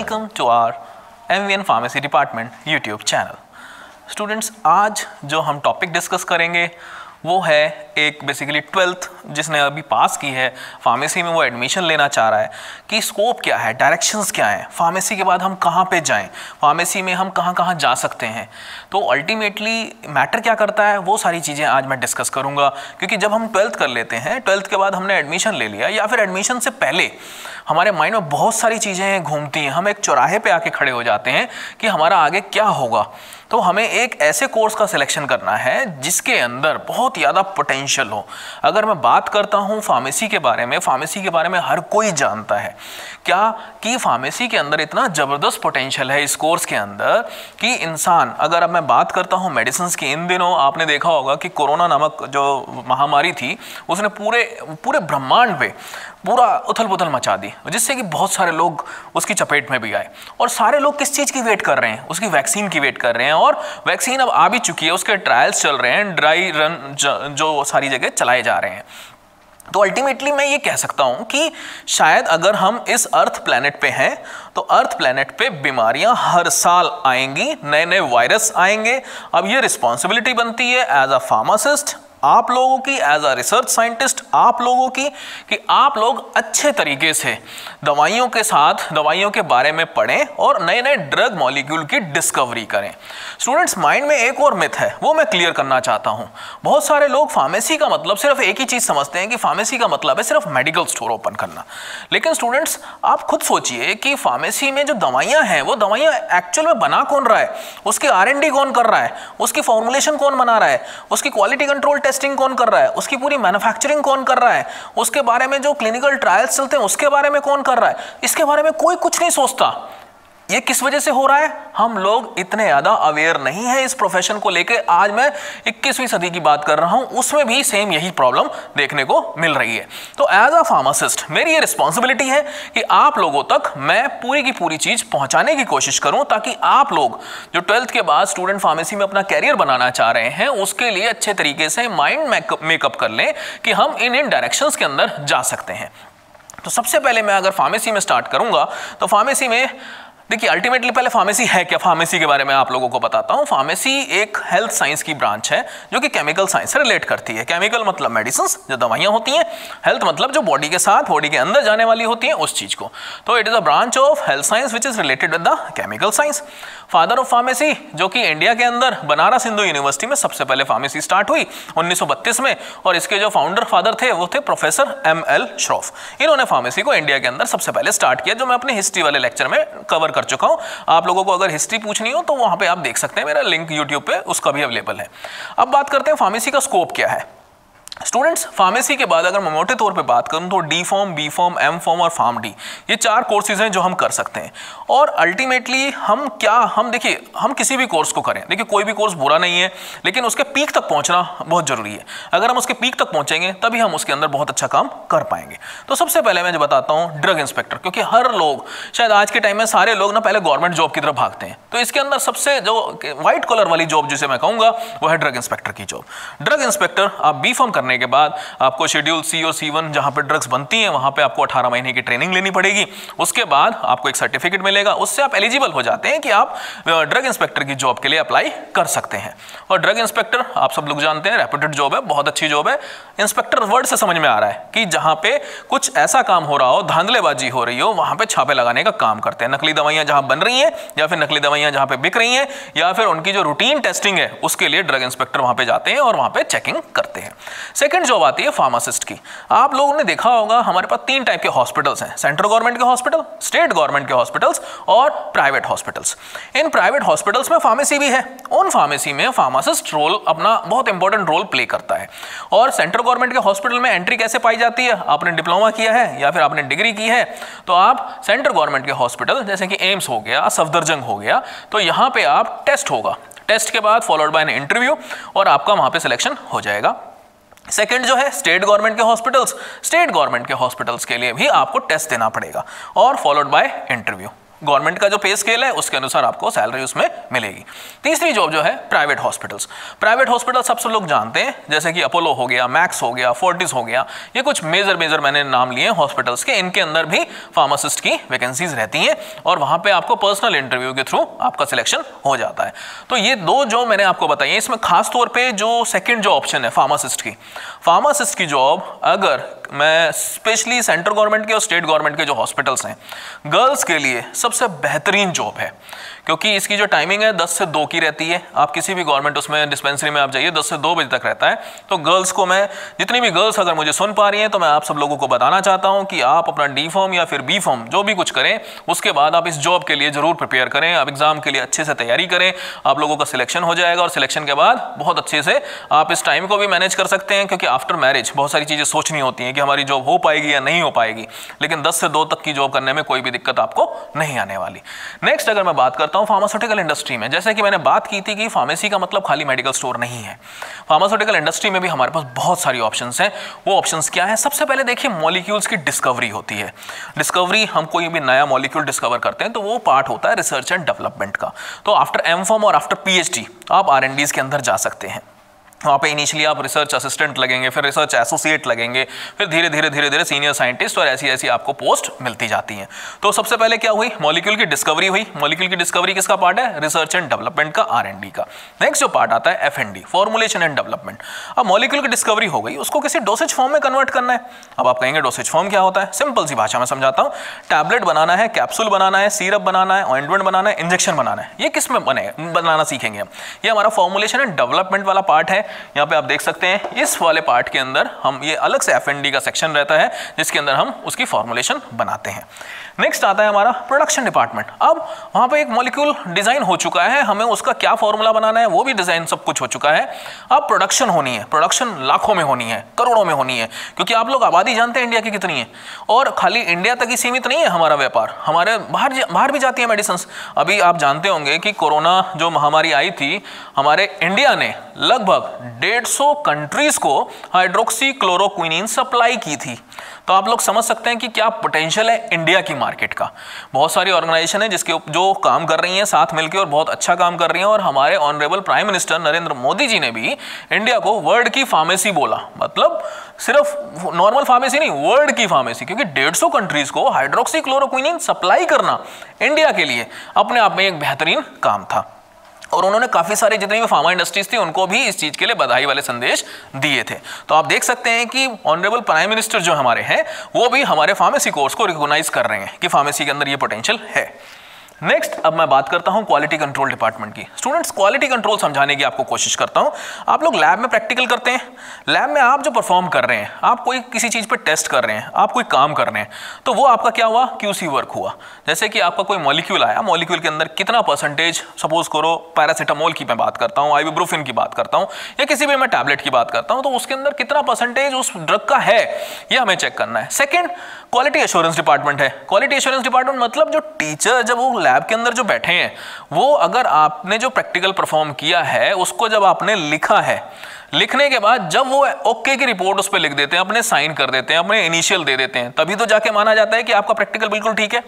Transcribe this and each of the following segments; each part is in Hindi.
Welcome to our MVN Pharmacy Department YouTube channel. Students, आज जो हम टॉपिक डिस्कस करेंगे वो है एक बेसिकली 12th जिसने अभी पास की है फार्मेसी में, वो एडमिशन लेना चाह रहा है कि स्कोप क्या है, डायरेक्शंस क्या है, फार्मेसी के बाद हम कहाँ पे जाएं, फार्मेसी में हम कहाँ कहाँ जा सकते हैं। तो अल्टीमेटली मैटर क्या करता है वो सारी चीज़ें आज मैं डिस्कस करूँगा, क्योंकि जब हम 12th कर लेते हैं, 12th के बाद हमने एडमिशन ले लिया या फिर एडमिशन से पहले हमारे माइंड में बहुत सारी चीज़ें घूमती हैं, हम एक चौराहे पे आके खड़े हो जाते हैं कि हमारा आगे क्या होगा। तो हमें एक ऐसे कोर्स का सिलेक्शन करना है जिसके अंदर बहुत ज़्यादा पोटेंशियल हो। अगर मैं बात करता हूँ फार्मेसी के बारे में हर कोई जानता है क्या कि फार्मेसी के अंदर इतना ज़बरदस्त पोटेंशियल है इस कोर्स के अंदर कि इंसान, अगर अब मैं बात करता हूँ मेडिसिन की, इन दिनों आपने देखा होगा कि कोरोना नामक जो महामारी थी उसने पूरे ब्रह्मांड पे पूरा उथल पुथल मचा दी, जिससे कि बहुत सारे लोग उसकी चपेट में भी आए। और सारे लोग किस चीज़ की वेट कर रहे हैं? उसकी वैक्सीन की वेट कर रहे हैं, और वैक्सीन अब आ भी चुकी है, उसके ट्रायल्स चल रहे हैं, ड्राई रन जो सारी जगह चलाए जा रहे हैं। तो अल्टीमेटली मैं ये कह सकता हूं कि शायद अगर हम इस अर्थ प्लैनेट पे हैं तो अर्थ प्लैनेट पे बीमारियां हर साल आएंगी, नए नए वायरस आएंगे। अब ये रिस्पॉन्सिबिलिटी बनती है एज अ फार्मासिस्ट आप लोगों की, एज अ रिसर्च साइंटिस्ट आप लोगों की, कि आप लोग अच्छे तरीके से दवाइयों के साथ दवाइयों के बारे में पढ़ें और नए नए ड्रग मॉलिक्यूल की डिस्कवरी करें। स्टूडेंट्स, माइंड में एक और मिथ है, वो मैं क्लियर करना चाहता हूं। बहुत सारे लोग फार्मेसी का मतलब सिर्फ एक ही चीज समझते हैं कि फार्मेसी का मतलब है सिर्फ मेडिकल स्टोर ओपन करना। लेकिन स्टूडेंट्स, आप खुद सोचिए कि फार्मेसी में जो दवाइयां हैं वो दवाइयां एक्चुअल में बना कौन रहा है, उसकी R&D कौन कर रहा है, उसकी फॉर्मुलेशन कौन बना रहा है, उसकी क्वालिटी कंट्रोल टेस्टिंग कौन कर रहा है, उसकी पूरी मैन्युफैक्चरिंग कौन कर रहा है, उसके बारे में जो क्लिनिकल ट्रायल्स चलते हैं उसके बारे में कौन कर रहा है, इसके बारे में कोई कुछ नहीं सोचता। ये किस वजह से हो रहा है? हम लोग इतने ज्यादा अवेयर नहीं है इस प्रोफेशन को लेके। आज मैं 21वीं सदी की बात कर रहा हूं, उसमें भी सेम यही प्रॉब्लम देखने को मिल रही है। तो एज अ फार्मासिस्ट मेरी ये रिस्पॉन्सिबिलिटी है कि आप लोगों तक मैं पूरी की पूरी चीज पहुंचाने की कोशिश करूं, ताकि आप लोग जो 12th के बाद स्टूडेंट फार्मेसी में अपना कैरियर बनाना चाह रहे हैं उसके लिए अच्छे तरीके से माइंड मेकअप कर लें कि हम इन डायरेक्शंस के अंदर जा सकते हैं। तो सबसे पहले मैं अगर फार्मेसी में स्टार्ट करूंगा तो फार्मेसी में देखिए, अल्टीमेटली पहले फार्मेसी है क्या, फार्मेसी के बारे में आप लोगों को बताता हूं। फार्मेसी एक हेल्थ साइंस की ब्रांच है जो कि केमिकल साइंस से रिलेट करती है। केमिकल मतलब मेडिसिन, जो दवाइयां होती हैं, हेल्थ मतलब जो बॉडी के साथ, बॉडी के अंदर जाने वाली होती हैं उस चीज को। तो it is a branch of health science which is related with the chemical science. Father of pharmacy, जो कि इंडिया के अंदर बनारस हिंदू यूनिवर्सिटी में सबसे पहले फार्मेसी स्टार्ट हुई 1932 में, और इसके जो फाउंडर फादर थे वो थे प्रोफेसर M.L. श्रॉफ। इन्होंने फार्मेसी को इंडिया के अंदर सबसे पहले स्टार्ट किया, जो मैं अपने हिस्ट्री वाले लेक्चर में कवर कर चुका हूं। आप लोगों को अगर हिस्ट्री पूछनी हो तो वहां पे आप देख सकते हैं, मेरा लिंक यूट्यूब पे उसका भी अवेलेबल है। अब बात करते हैं फार्मेसी का स्कोप क्या है। स्टूडेंट्स, फार्मेसी के बाद अगर मैं मोटे तौर पे बात करूं तो D form, B form, M form और फार्म डी, ये 4 कोर्सेज हैं जो हम कर सकते हैं। और अल्टीमेटली हम देखिए, हम किसी भी कोर्स को करें, देखिए कोई भी कोर्स बुरा नहीं है, लेकिन उसके पीक तक पहुंचना बहुत जरूरी है। अगर हम उसके पीक तक पहुंचेंगे तभी हम उसके अंदर बहुत अच्छा काम कर पाएंगे। तो सबसे पहले मैं जो बताता हूँ ड्रग इंस्पेक्टर, क्योंकि हर लोग, शायद आज के टाइम में सारे लोग ना पहले गवर्नमेंट जॉब की तरफ भागते हैं। तो इसके अंदर सबसे जो व्हाइट कॉलर वाली जॉब जिसे मैं कहूंगा वो है ड्रग इंस्पेक्टर की जॉब। ड्रग इंस्पेक्टर आप B फॉर्म करने के बाद आपको शेड्यूल C और C1 जहां पे ड्रग्स बनती हैं वहां पे आपको 18 महीने की ट्रेनिंग लेनी पड़ेगी। उसके बाद आपको एक सर्टिफिकेट मिलेगा, उससे आप एलिजिबल हो जाते हैं कि आप ड्रग इंस्पेक्टर की जॉब के लिए अप्लाई कर सकते हैं। और ड्रग इंस्पेक्टर आप सब लोग जानते हैं रेप्यूटेड जॉब है, बहुत अच्छी जॉब है। इंस्पेक्टर वर्ड से समझ में आ रहा है कि जहां पे कुछ ऐसा काम हो रहा हो, धांधलेबाजी हो रही हो, वहां पे छापे लगाने का काम करते हैं। नकली दवाइयां जहां बन रही हैं या फिर नकली दवाइयां जहां पे बिक रही हैं या फिर उनकी जो रूटीन टेस्टिंग है उसके लिए ड्रग इंस्पेक्टर वहां पे जाते हैं और वहां पे चेकिंग करते हैं। सेकंड जॉब आती है फार्मासिस्ट की। आप लोगों ने देखा होगा हमारे पास 3 टाइप के हॉस्पिटल्स हैं, सेंट्रल गवर्नमेंट के हॉस्पिटल, स्टेट गवर्नमेंट के हॉस्पिटल्स और private hospitals. In private hospitals में फार्मेसी भी है। उन फार्मेसी में फार्मासिस्ट रोल अपना बहुत इंपॉर्टेंट रोल प्ले करता है। और सेंट्रल गवर्नमेंट के हॉस्पिटल में एंट्री कैसे पाई जाती है? आपने डिप्लोमा किया है या फिर आपने डिग्री की है तो आप सेंट्रल गवर्नमेंट के हॉस्पिटल जैसे कि एम्स हो गया, सफदरजंग हो गया, तो यहाँ पे आप टेस्ट होगा, टेस्ट के बाद फॉलोड बाय एन इंटरव्यू और आपका वहां पे सिलेक्शन हो जाएगा। सेकंड जो है स्टेट गवर्नमेंट के हॉस्पिटल्स, स्टेट गवर्नमेंट के हॉस्पिटल्स के लिए भी आपको टेस्ट देना पड़ेगा और फॉलोड बाय इंटरव्यू। गवर्नमेंट का जो पे स्केल है उसके अनुसार आपको सैलरी उसमें मिलेगी। तीसरी जॉब जो है प्राइवेट हॉस्पिटल्स। प्राइवेट हॉस्पिटल सबसे लोग जानते हैं, जैसे कि अपोलो हो गया, मैक्स हो गया, फोर्टिस हो गया, ये कुछ मेजर मैंने नाम लिए हॉस्पिटल्स के। इनके अंदर भी फार्मासिस्ट की वैकेंसीज रहती हैं और वहां पे आपको पर्सनल इंटरव्यू के थ्रू आपका सिलेक्शन हो जाता है। तो ये दो जो मैंने आपको बताई है, इसमें खास तौर पे जो सेकंड जो ऑप्शन है फार्मासिस्ट की जॉब, अगर मैं स्पेशली सेंट्रल गवर्नमेंट के और स्टेट गवर्नमेंट के जो हॉस्पिटल्स हैं, गर्ल्स के लिए सबसे बेहतरीन जॉब है, क्योंकि इसकी जो टाइमिंग है 10 से 2 की रहती है। आप किसी भी गवर्नमेंट उसमें डिस्पेंसरी में आप जाइए, 10 से 2 बजे तक रहता है। तो गर्ल्स को मैं, जितनी भी गर्ल्स अगर मुझे सुन पा रही हैं, तो मैं आप सब लोगों को बताना चाहता हूं कि आप अपना डी फॉर्म या फिर बी फॉर्म जो भी कुछ करें, उसके बाद आप इस जॉब के लिए जरूर प्रिपेयर करें। आप एग्जाम के लिए अच्छे से तैयारी करें, आप लोगों का सिलेक्शन हो जाएगा और सिलेक्शन के बाद बहुत अच्छे से आप इस टाइम को भी मैनेज कर सकते हैं, क्योंकि आफ्टर मैरिज बहुत सारी चीजें सोचनी होती हैं कि हमारी जॉब हो पाएगी या नहीं हो पाएगी, लेकिन 10 से 2 तक की जॉब करने में कोई भी दिक्कत आपको नहीं आने वाली। नेक्स्ट अगर मैं बात करता हूं फार्मास्यूटिकल इंडस्ट्री में, जैसे कि मैंने बात की थी कि फार्मेसी का मतलब खाली मेडिकल स्टोर नहीं है। फार्मास्यूटिकल इंडस्ट्री में भी हमारे पास बहुत सारी ऑप्शंस हैं। वो ऑप्शंस क्या है? सबसे पहले देखिए, मॉलिक्यूल्स की डिस्कवरी होती है। डिस्कवरी, हम कोई भी नया मॉलिक्यूल डिस्कवर करते हैं तो वो पार्ट होता है रिसर्च एंड डेवलपमेंट का। तो आफ्टर एमफॉर्म और आफ्टर पीएचडी आप R&Ds के अंदर जा सकते हैं। वहाँ पे इनिशियली आप रिसर्च असिस्टेंट लगेंगे, फिर रिसर्च एसोसिएट लगेंगे, फिर धीरे धीरे सीनियर साइंटिस्ट और ऐसी आपको पोस्ट मिलती जाती हैं। तो सबसे पहले क्या हुई? मॉलिक्यूल की डिस्कवरी हुई। मॉलिक्यूल की डिस्कवरी किसका पार्ट है? रिसर्च एंड डेवलपमेंट का, R&D का। नेक्स्ट जो पार्ट आता है F&D, फॉर्मुलेशन एंड डेवलपमेंट। अब मॉलिक्यूल की डिस्कवरी हो गई, उसको किसी डोसेज फॉर्म में कन्वर्ट करना है। अब आप कहेंगे डोसेज फॉर्म क्या होता है? सिंपल सी भाषा में समझाता हूँ। टैबलेट बनाना है, कैप्सूल बनाना है, सिरप बनाना है, ऑइंटमेंट बनाना है, इंजेक्शन बनाना है। ये किस में बनाना सीखेंगे हम? ये हमारा फॉर्मुलेशन एंड डेवलपमेंट वाला पार्ट है। यहाँ पे आप देख सकते हैं इस वाले पार्ट के अंदर हम, ये अलग से F&D का सेक्शन रहता है जिसके अंदर हम उसकी फॉर्मुलेशन बनाते हैं। नेक्स्ट आता है हमारा प्रोडक्शन डिपार्टमेंट। अब वहां पे एक मॉलिक्यूल डिजाइन हो चुका है, हमें उसका क्या फॉर्मूला बनाना है वो भी डिजाइन सब कुछ हो चुका है। अब प्रोडक्शन होनी है, प्रोडक्शन लाखों में होनी है, करोड़ों में होनी है, क्योंकि आप लोग आबादी जानते हैं इंडिया की कितनी है। और खाली इंडिया तक ही सीमित नहीं है हमारा व्यापार, हमारे बाहर भी जाती है मेडिसिन। अभी आप जानते होंगे कि कोरोना जो महामारी आई थी, हमारे इंडिया ने लगभग 150 कंट्रीज को हाइड्रोक्सीक्लोरोक्विनीन सप्लाई की थी। तो आप लोग समझ सकते हैं कि क्या पोटेंशियल है इंडिया की मार्केट का। बहुत सारी ऑर्गेनाइजेशन है जिसके जो काम कर रही हैं साथ मिलकर और बहुत अच्छा काम कर रही हैं। और हमारे honourable prime minister Narendra Modi ji ने भी इंडिया को वर्ल्ड की फार्मेसी बोला, मतलब सिर्फ नॉर्मल फार्मेसी नहीं, वर्ल्ड की फार्मेसी, क्योंकि 150 कंट्रीज को हाइड्रोक्सीक्लोरोक्विनीन सप्लाई करना इंडिया के लिए अपने आप में एक बेहतरीन काम था। और उन्होंने काफी सारे जितनी भी फार्मा इंडस्ट्रीज थी उनको भी इस चीज के लिए बधाई वाले संदेश दिए थे। तो आप देख सकते हैं कि ऑनरेबल प्राइम मिनिस्टर जो हमारे हैं वो भी हमारे फार्मेसी कोर्स को रिकॉग्नाइज कर रहे हैं कि फार्मेसी के अंदर ये पोटेंशियल है। नेक्स्ट अब मैं बात करता हूं क्वालिटी कंट्रोल डिपार्टमेंट की। स्टूडेंट्स, क्वालिटी कंट्रोल समझाने की आपको कोशिश करता हूं। आप लोग लैब में प्रैक्टिकल करते हैं, लैब में आप जो परफॉर्म कर रहे हैं, आप कोई किसी चीज पे टेस्ट कर रहे हैं, आप कोई काम कर रहे हैं, तो वो आपका क्या हुआ? QC वर्क हुआ। जैसे कि आपका कोई मॉलिक्यूल आया, मॉलिक्यूल के अंदर कितना परसेंटेज, सपोज करो पैरासीटामोल की मैं बात करता हूँ, आइबुप्रोफेन की बात करता हूँ, या किसी भी मैं टैबलेट की बात करता हूँ, तो उसके अंदर कितना परसेंटेज उस ड्रग का है ये हमें चेक करना है। सेकेंड, क्वालिटी एश्योरेंस डिपार्टमेंट है। क्वालिटी एश्योरेंस डिपार्टमेंट मतलब जो टीचर जब वो लैब के अंदर जो बैठे हैं, वो अगर आपने जो प्रैक्टिकल परफॉर्म किया है उसको जब आपने लिखा है, लिखने के बाद जब वो ओके की रिपोर्ट उस पर लिख देते हैं, अपने साइन कर देते हैं, अपने इनिशियल दे देते हैं, तभी तो जाके माना जाता है कि आपका प्रैक्टिकल बिल्कुल ठीक है।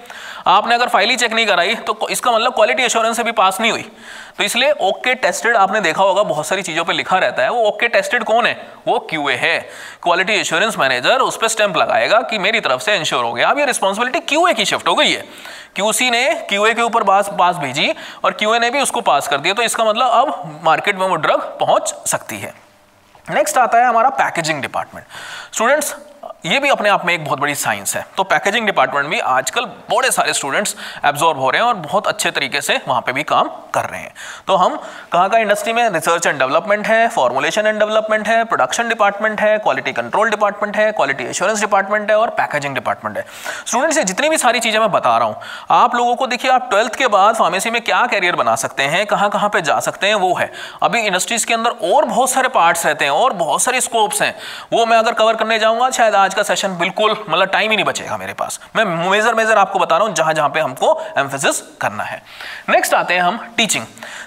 आपने अगर फाइल ही चेक नहीं कराई तो इसका मतलब क्वालिटी एश्योरेंस से भी पास नहीं हुई। तो इसलिए ओके टेस्टेड आपने देखा होगा बहुत सारी चीजों पे लिखा रहता है, वो ओके टेस्टेड कौन है? वो QA है, क्वालिटी एश्योरेंस मैनेजर। उस पर स्टैंप लगाएगा कि मेरी तरफ से इंश्योर हो गया। अब ये रिस्पॉन्सिबिलिटी QA की शिफ्ट हो गई है। QC ने QA के ऊपर पास भेजी और QA ने भी उसको पास कर दिया, तो इसका मतलब अब मार्केट में वो ड्रग पहुंच सकती है। नेक्स्ट आता है हमारा पैकेजिंग डिपार्टमेंट। स्टूडेंट्स, ये भी अपने आप में एक बहुत बड़ी साइंस है। तो पैकेजिंग डिपार्टमेंट भी आजकल बड़े सारे स्टूडेंट्स एब्जॉर्ब हो रहे हैं और बहुत अच्छे तरीके से वहां पे भी काम कर रहे हैं। तो हम कहाँ का इंडस्ट्री में? रिसर्च एंड डेवलपमेंट है, फॉर्मुलेशन एंड डेवलपमेंट है, प्रोडक्शन डिपार्टमेंट है, क्वालिटी कंट्रोल डिपार्टमेंट है, क्वालिटी एश्योरेंस डिपार्टमेंट है और पैकेजिंग डिपार्टमेंट है। स्टूडेंट्स, ये जितनी भी सारी चीजें मैं बता रहा हूँ, आप लोगों को देखिए, आप 12th के बाद फार्मेसी में क्या कैरियर बना सकते हैं, कहाँ पे जा सकते हैं, वो है। अभी इंडस्ट्रीज के अंदर और बहुत सारे पार्ट्स रहते हैं और बहुत सारे स्कोप्स हैं, वो मैं अगर कवर करने जाऊंगा शायद आज का सेशन बिल्कुल मतलब टाइम ही नहीं बचेगा मेरे पास। मैं मेजर आपको बता रहा हूं जहां पे हमको एम्फेसिस करना है। नेक्स्ट आते हैं हम टीचिंग।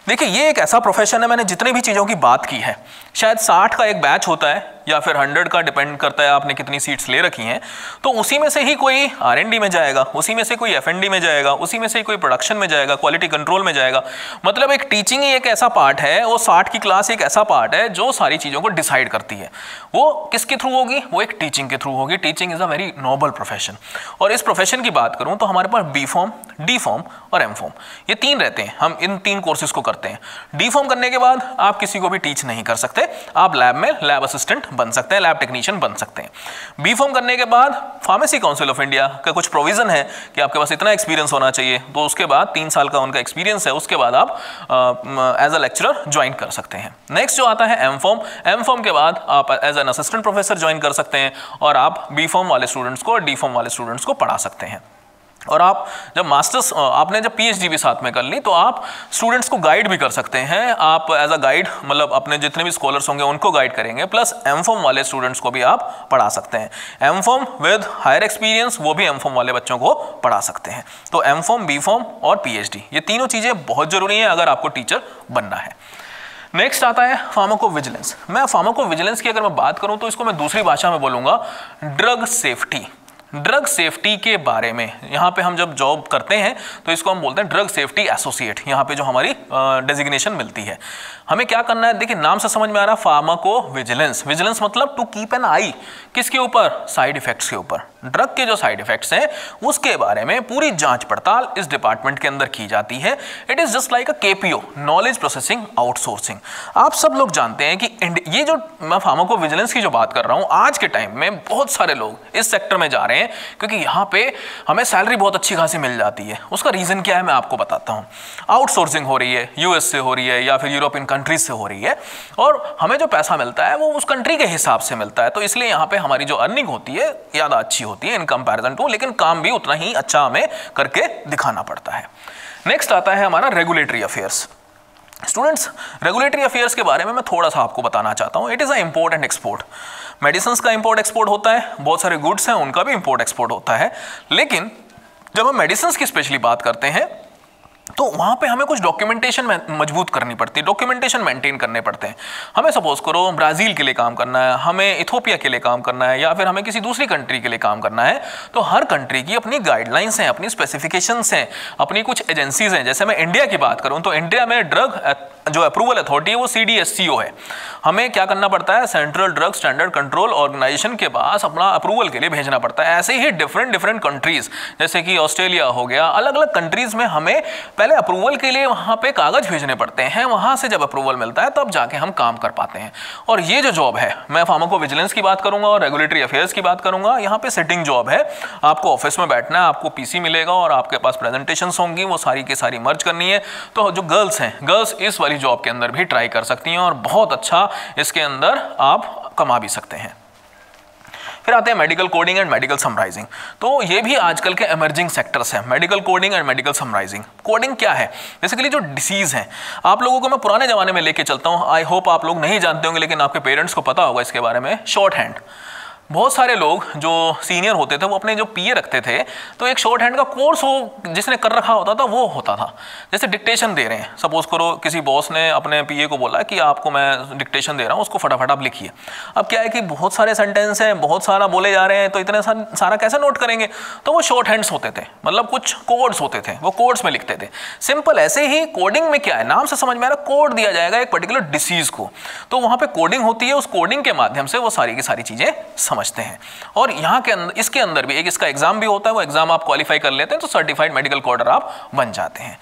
देखिए, ये एक ऐसा प्रोफेशन है, मैंने जितनी भी चीजों की बात की है, शायद 60 का एक बैच होता है या फिर 100 का, डिपेंड करता है आपने कितनी सीट्स ले रखी हैं, तो उसी में से ही कोई R&D में जाएगा, उसी में से कोई F&D में जाएगा, उसी में से कोई प्रोडक्शन में जाएगा, क्वालिटी कंट्रोल में जाएगा। मतलब एक टीचिंग ही एक ऐसा पार्ट है, वो 60 की क्लास एक ऐसा पार्ट है जो सारी चीज़ों को डिसाइड करती है। वो किसके थ्रू होगी? वो एक टीचिंग के थ्रू होगी। Teaching is a very noble profession. और इस प्रोफेशन की बात करूँ तो हमारे पास B फॉर्म, D फॉर्म और M फॉर्म, ये 3 रहते हैं। हम इन 3 कोर्सेज को करते हैं। D फॉर्म करने के बाद आप किसी को भी टीच नहीं कर सकते, आप लैब में लैब असिस्टेंट बन सकते हैं, लैब टेक्नीशियन बन सकते हैं। B फॉर्म करने के बाद फार्मेसी काउंसिल ऑफ इंडिया का कुछ प्रोविजन है कि आपके पास इतना एक्सपीरियंस होना चाहिए, तो उसके बाद 3 साल का उनका एक्सपीरियंस है, उसके बाद आप एज अ लेक्चरर ज्वाइन कर सकते हैं। नेक्स्ट जो आता है M फॉर्म, M फॉर्म के बाद आप as an assistant professor join कर सकते हैं और आप B फॉर्म वाले स्टूडेंट्स को और D फॉर्म वाले स्टूडेंट्स को पढ़ा सकते हैं। और आप जब मास्टर्स, आपने जब PhD भी साथ में कर ली, तो आप स्टूडेंट्स को गाइड भी कर सकते हैं। आप एज अ गाइड, मतलब अपने जितने भी स्कॉलर्स होंगे उनको गाइड करेंगे, प्लस M फॉर्म वाले स्टूडेंट्स को भी आप पढ़ा सकते हैं। M pharm with higher experience, वो भी M फॉर्म वाले बच्चों को पढ़ा सकते हैं। तो M फॉर्म, B फॉर्म और PhD, ये तीनों चीज़ें बहुत ज़रूरी हैं अगर आपको टीचर बनना है। नेक्स्ट आता है फार्माकोविजिलेंस। मैं फार्माकोविजिलेंस की अगर मैं बात करूं तो इसको मैं दूसरी भाषा में बोलूँगा ड्रग सेफ्टी। ड्रग सेफ्टी के बारे में यहाँ पे हम जब जॉब करते हैं तो इसको हम बोलते हैं ड्रग सेफ्टी एसोसिएट। यहाँ पे जो हमारी डेजिग्नेशन मिलती है, हमें क्या करना है? देखिए नाम से समझ में आ रहा है, फार्माकोविजिलेंस। विजिलेंस मतलब टू कीप एन आई, किसके ऊपर? साइड इफेक्ट्स के ऊपर। ड्रग के जो साइड इफेक्ट्स हैं उसके बारे में पूरी जांच पड़ताल इस डिपार्टमेंट के अंदर की जाती है। It is just like a KPO, knowledge processing outsourcing. आप सब लोग जानते हैं कि ये जो मैं फार्माकोविजिलेंस की जो बात कर रहा हूँ, आज के टाइम में बहुत सारे लोग इस सेक्टर में जा रहे हैं क्योंकि यहाँ पे हमें सैलरी बहुत अच्छी खासी मिल जाती है। उसका रीजन क्या है मैं आपको बताता हूँ। आउटसोर्सिंग हो रही है, US से हो रही है या फिर यूरोपियन कंट्रीज से हो रही है, और हमें जो पैसा मिलता है वो उस कंट्री के हिसाब से मिलता है। तो इसलिए यहाँ पे हमारी जो अर्निंग होती है ज़्यादा अच्छी होती है इन कंपैरिजन टू, लेकिन काम भी उतना ही अच्छा हमें करके दिखाना पड़ता है। नेक्स्ट आता है हमारा regulatory affairs. Students, regulatory affairs के बारे में मैं थोड़ा सा आपको बताना चाहता हूँ। It is a import and export. Medicine का इम्पोर्ट एक्सपोर्ट होता है, बहुत सारे गुड्स हैं उनका भी इम्पोर्ट एक्सपोर्ट होता है, लेकिन जब हम मेडिसिन की स्पेशली बात करते हैं तो वहाँ पे हमें कुछ डॉक्यूमेंटेशन मजबूत करनी पड़ती है, डॉक्यूमेंटेशन मेंटेन करने पड़ते हैं। हमें सपोज करो ब्राज़ील के लिए काम करना है, हमें इथोपिया के लिए काम करना है, या फिर हमें किसी दूसरी कंट्री के लिए काम करना है, तो हर कंट्री की अपनी गाइडलाइंस हैं, अपनी स्पेसिफिकेशंस हैं, अपनी कुछ एजेंसीज हैं। जैसे मैं इंडिया की बात करूँ तो इंडिया में ड्रग जो अप्रूवल अथॉरिटी है वो CDSCO है। हमें क्या करना पड़ता है? Central drug standard control organisation के पास अपना अप्रूवल के लिए भेजना पड़ता है। ऐसे ही डिफरेंट कंट्रीज, जैसे कि ऑस्ट्रेलिया हो गया, अलग अलग कंट्रीज में हमें पहले अप्रूवल के लिए वहाँ पे कागज भेजने पड़ते हैं। वहाँ से जब अप्रूवल मिलता है तब जाके हम काम कर पाते हैं। और ये जो जॉब है, मैं फार्माकोविजिलेंस की बात करूंगा और रेगुलेटरी अफेयर्स की बात करूंगा, यहाँ पे सिटिंग जॉब है। आपको ऑफिस में बैठना है, आपको PC मिलेगा और आपके पास प्रेजेंटेशंस होंगी, वो सारी की सारी मर्ज करनी है। तो जो गर्ल्स हैं, गर्ल्स इस वाली जॉब के अंदर भी ट्राई कर सकती हैं और बहुत अच्छा इसके अंदर आप कमा भी सकते हैं। फिर आते हैं medical coding and medical summarising. तो ये भी आजकल के इमर्जिंग सेक्टर्स हैं, medical coding and medical summarising. Coding क्या है? बेसिकली जो डिसीज है, आप लोगों को मैं पुराने जमाने में लेके चलता हूँ। आई होप आप लोग नहीं जानते होंगे, लेकिन आपके पेरेंट्स को पता होगा इसके बारे में। शॉर्ट हैंड, बहुत सारे लोग जो सीनियर होते थे वो अपने जो PA रखते थे, तो एक शॉर्ट हैंड का कोर्स वो जिसने कर रखा होता था वो होता था। जैसे डिक्टेशन दे रहे हैं, सपोज करो किसी बॉस ने अपने PA को बोला कि आपको मैं डिक्टेशन दे रहा हूँ, उसको फटाफट आप लिखिए। अब क्या है कि बहुत सारे सेंटेंस हैं, बहुत सारा बोले जा रहे हैं, तो इतने सारा कैसे नोट करेंगे? तो वो शॉर्ट हैंड्स होते थे, मतलब कुछ कोड्स होते थे, वो कोड्स में लिखते थे। सिंपल ऐसे ही कोडिंग में क्या है, नाम से समझ में आ रहा है, कोड दिया जाएगा एक पर्टिकुलर डिसीज को, तो वहाँ पे कोडिंग होती है। उस कोडिंग के माध्यम से वो सारी की सारी चीज़ें समझते हैं। और यहाँ के अंदर, इसके अंदर भी एक इसका एग्जाम भी होता है, वो एग्जाम आप क्वालिफाई कर लेते हैं तो सर्टिफाइड मेडिकल कोडर आप बन जाते हैं।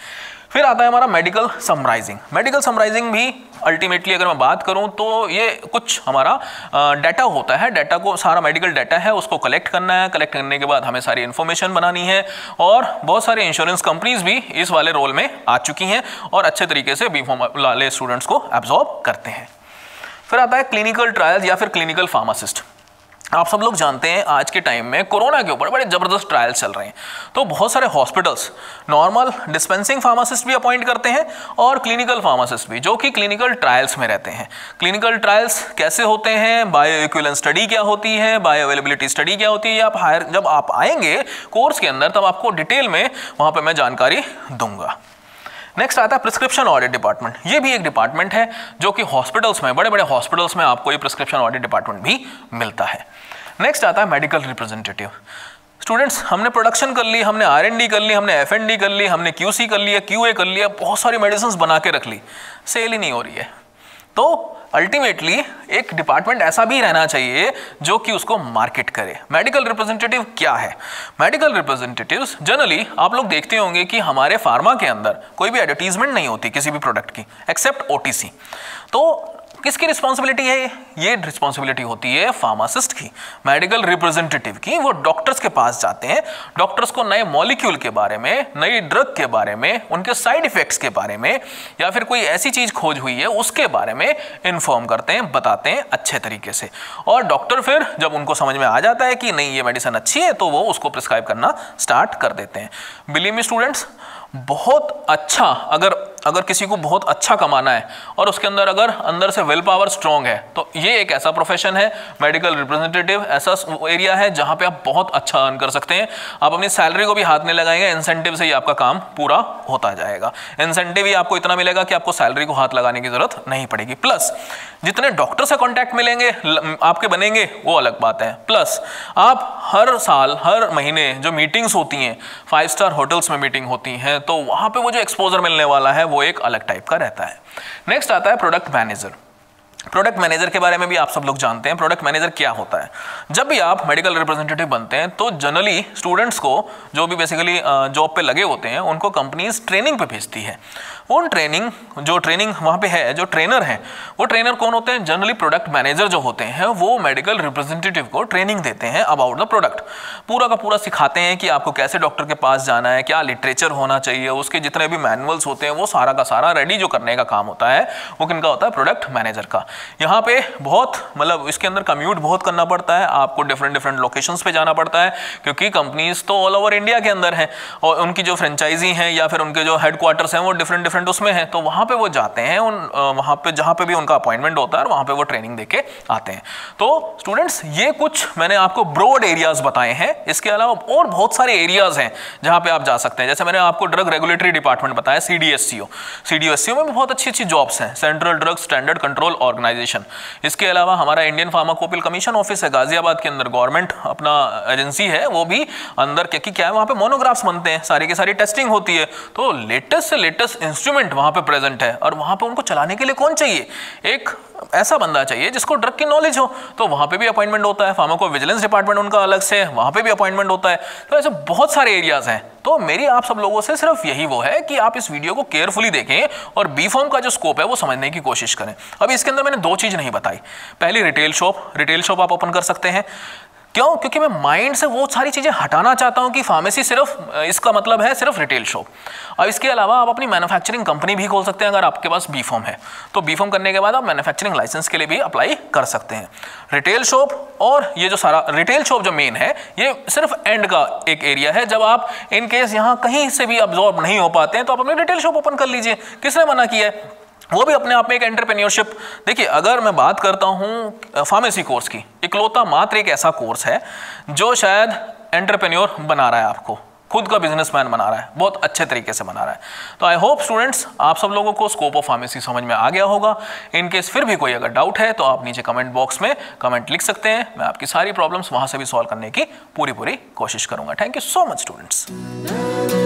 फिर आता है हमारा मेडिकल समराइजिंग। मेडिकल समराइजिंग भी अल्टीमेटली अगर मैं बात करूं तो ये कुछ हमारा डाटा होता है। डाटा को, सारा मेडिकल डाटा है, उसको कलेक्ट करना है। कलेक्ट करने के बाद हमें सारी इन्फॉर्मेशन बनानी है, और बहुत सारे इंश्योरेंस कंपनीज भी इस वाले रोल में आ चुकी हैं और अच्छे तरीके से B.Pharm वाले स्टूडेंट्स को एब्जॉर्ब करते हैं। फिर आता है क्लिनिकल ट्रायल्स या फिर क्लिनिकल फार्मासिस्ट। आप सब लोग जानते हैं आज के टाइम में कोरोना के ऊपर बड़े ज़बरदस्त ट्रायल्स चल रहे हैं, तो बहुत सारे हॉस्पिटल्स नॉर्मल डिस्पेंसिंग फार्मासिस्ट भी अपॉइंट करते हैं और क्लिनिकल फार्मासिस्ट भी, जो कि क्लिनिकल ट्रायल्स में रहते हैं। क्लिनिकल ट्रायल्स कैसे होते हैं, बायो इक्विवेलेंस स्टडी क्या होती है, बायो अवेलेबिलिटी स्टडी क्या होती है, आप जब आप आएंगे कोर्स के अंदर तब आपको डिटेल में वहाँ पर मैं जानकारी दूंगा। नेक्स्ट आता है प्रिस्क्रिप्शन ऑडिट डिपार्टमेंट। ये भी एक डिपार्टमेंट है जो कि हॉस्पिटल्स में, बड़े बड़े हॉस्पिटल्स में आपको ये प्रिस्क्रिप्शन ऑडिट डिपार्टमेंट भी मिलता है। नेक्स्ट आता है मेडिकल रिप्रेजेंटेटिव। स्टूडेंट्स, हमने प्रोडक्शन कर ली, हमने R&D कर ली, हमने F&D कर ली, हमने QC कर लिया, QA कर लिया, बहुत सारी मेडिसिन बना के रख ली, सेल ही नहीं हो रही है। तो अल्टीमेटली एक डिपार्टमेंट ऐसा भी रहना चाहिए जो कि उसको मार्केट करे। मेडिकल रिप्रेजेंटेटिव क्या है? मेडिकल रिप्रेजेंटेटिव्स जनरली आप लोग देखते होंगे कि हमारे फार्मा के अंदर कोई भी एडवर्टीजमेंट नहीं होती किसी भी प्रोडक्ट की एक्सेप्ट OTC। तो किसकी रिस्पॉन्सिबिलिटी है? ये रिस्पॉन्सिबिलिटी होती है फार्मासिस्ट की, मेडिकल रिप्रेजेंटेटिव की। वो डॉक्टर्स के पास जाते हैं, डॉक्टर्स को नए मॉलिक्यूल के बारे में, नई ड्रग के बारे में, उनके साइड इफेक्ट्स के बारे में, या फिर कोई ऐसी चीज खोज हुई है उसके बारे में इन्फॉर्म करते हैं, बताते हैं अच्छे तरीके से। और डॉक्टर फिर जब उनको समझ में आ जाता है कि नहीं ये मेडिसिन अच्छी है तो वो उसको प्रिस्क्राइब करना स्टार्ट कर देते हैं। बिलीव मी स्टूडेंट्स, बहुत अच्छा, अगर किसी को बहुत अच्छा कमाना है और उसके अंदर अगर अंदर से विल पावर स्ट्रांग है तो ये एक ऐसा प्रोफेशन है, मेडिकल रिप्रेजेंटेटिव ऐसा एरिया है जहां पे आप बहुत अच्छा अर्न कर सकते हैं। आप अपनी सैलरी को भी हाथ नहीं लगाएंगे, इंसेंटिव से ही आपका काम पूरा होता जाएगा। इंसेंटिव ही आपको इतना मिलेगा कि आपको सैलरी को हाथ लगाने की जरूरत नहीं पड़ेगी। प्लस जितने डॉक्टर से कॉन्टैक्ट मिलेंगे आपके बनेंगे वो अलग बात है। प्लस आप हर साल हर महीने जो मीटिंग्स होती हैं, 5 स्टार होटल्स में मीटिंग होती हैं, तो वहां पे वो जो एक्सपोजर मिलने वाला है वो एक अलग टाइप का रहता है। नेक्स्ट आता है प्रोडक्ट मैनेजर। प्रोडक्ट मैनेजर के बारे में भी आप सब लोग जानते हैं। प्रोडक्ट मैनेजर क्या होता है? जब भी आप मेडिकल रिप्रेजेंटेटिव बनते हैं तो जनरली स्टूडेंट्स को जो भी बेसिकली जॉब पे लगे होते हैं उनको कंपनीज ट्रेनिंग पे भेजती है। उन ट्रेनिंग वहाँ पे है, जो ट्रेनर हैं वो ट्रेनर कौन होते हैं? जनरली प्रोडक्ट मैनेजर जो होते हैं वो मेडिकल रिप्रेजेंटेटिव को ट्रेनिंग देते हैं अबाउट द प्रोडक्ट। पूरा का पूरा सिखाते हैं कि आपको कैसे डॉक्टर के पास जाना है, क्या लिटरेचर होना चाहिए, उसके जितने भी मैनुअल्स होते हैं वो सारा का सारा रेडी जो करने का काम होता है वो किनका होता है? प्रोडक्ट मैनेजर का। यहाँ पे बहुत मतलब इसके अंदर कम्यूट बहुत करना पड़ता है, आपको डिफरेंट लोकेशंस पे जाना पड़ता है क्योंकि कंपनीज तो ऑल ओवर इंडिया के अंदर हैं और उनकी जो फ्रेंचाइजी हैं या फिर उनके जो हेडक्वार्टर्स हैं वो डिफरेंट उसमें है। तो वहां पे वो जाते हैं, वहां पे जहां पे भी उनका अपॉइंटमेंट होता है और वहां पे वो ट्रेनिंग देके आते हैं। तो स्टूडेंट्स, ये कुछ मैंने आपको ब्रॉड एरियाज बताए हैं। इसके अलावा और बहुत सारे एरियाज हैं जहां पे आप जा सकते हैं। जैसे मैंने आपको ड्रग रेगुलेटरी डिपार्टमेंट बताया, CDSCO में भी बहुत अच्छी अच्छी जॉब्स हैं, central drug standard control organisation. इसके अलावा हमारा इंडियन फार्माकोपिल कमीशन ऑफिस है गाजियाबाद के अंदर, गवर्नमेंट अपना एजेंसी है वो भी अंदर, क्योंकि क्या है वहां पे मोनोग्राफ्स बनते हैं, सारी की सारी टेस्टिंग होती है। तो लेटेस्ट से लेटेस्ट इंस्ट्रूमेंट वहां पे प्रेजेंट है और वहां पे उनको चलाने के लिए कौन चाहिए? एक ऐसा बंदा चाहिए जिसको ड्रग की नॉलेज हो। तो वहां पे भी अपॉइंटमेंट होता है, फार्माकोविजिलेंस डिपार्टमेंट उनका अलग से, वहां पे भी अपॉइंटमेंट होता है। तो ऐसे बहुत सारे एरियाज हैं। तो मेरी आप सब लोगों से सिर्फ यही वो है कि आप इस वीडियो को केयरफुली देखें और B.Pharm का जो स्कोप है वो समझने की कोशिश करें। अभी इसके अंदर मैंने 2 चीज नहीं बताई। पहली रिटेल शॉप आप ओपन कर सकते हैं। क्यों? क्योंकि मैं माइंड से वो सारी चीजें हटाना चाहता हूं कि फार्मेसी सिर्फ इसका मतलब है सिर्फ रिटेल शॉप। और इसके अलावा आप अपनी मैन्युफैक्चरिंग कंपनी भी खोल सकते हैं अगर आपके पास B.Pharm है। तो B.Pharm करने के बाद आप मैन्युफैक्चरिंग लाइसेंस के लिए भी अप्लाई कर सकते हैं। रिटेल शॉप और ये जो सारा रिटेल शॉप जो मेन है ये सिर्फ एंड का एक एरिया है। जब आप इन केस यहाँ कहीं से भी अब्जॉर्ब नहीं हो पाते हैं तो आप अपनी रिटेल शॉप ओपन कर लीजिए। किसने मना किया है? वो भी अपने आप में एक एंटरप्रेन्योरशिप। देखिए, अगर मैं बात करता हूँ फार्मेसी कोर्स की, इकलौता मात्र एक ऐसा कोर्स है जो शायद एंटरप्रेन्योर बना रहा है, आपको खुद का बिजनेसमैन बना रहा है, बहुत अच्छे तरीके से बना रहा है। तो आई होप स्टूडेंट्स आप सब लोगों को स्कोप ऑफ फार्मेसी समझ में आ गया होगा। इन केस फिर भी कोई अगर डाउट है तो आप नीचे कमेंट बॉक्स में कमेंट लिख सकते हैं। मैं आपकी सारी प्रॉब्लम्स वहां से भी सॉल्व करने की पूरी कोशिश करूंगा। Thank you so much students.